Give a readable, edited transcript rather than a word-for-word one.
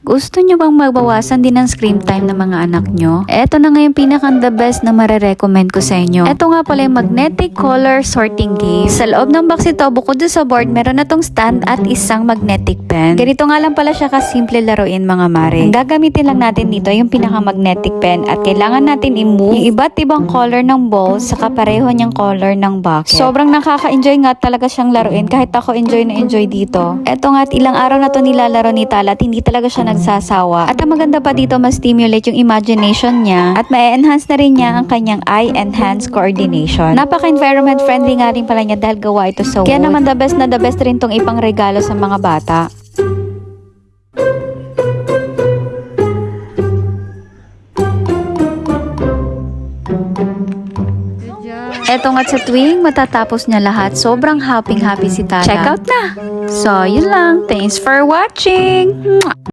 Gusto nyo bang magbawasan din ng screen time ng mga anak nyo? Eto na nga yung pinaka-the best na marerecommend ko sa inyo. Eto nga pala yung magnetic color sorting game. Sa loob ng box ito, bukod sa board, meron na tong stand at isang magnetic pen. Ganito nga lang pala siya kasimple laruin mga mare. Ang gagamitin lang natin dito yung pinaka-magnetic pen at kailangan natin i-move yung iba't ibang color ng balls sa kapareho niyang color ng bucket. Sobrang nakaka-enjoy nga talaga siyang laruin kahit ako enjoy na enjoy dito. Eto nga at ilang araw na to nilalaro ni Tala at hindi talaga siya nagsasawa. At ang maganda pa dito, ma-stimulate yung imagination niya at ma-enhance na rin niya ang kanyang eye and hands coordination. Napaka-environment friendly nga rin pala niya dahil gawa ito sa wood. Kaya naman the best rin tong ipang regalo sa mga bata. Eto nga't sa tuwing matatapos niya lahat, sobrang happy si Tala. Check out na! So, yun lang. Thanks for watching!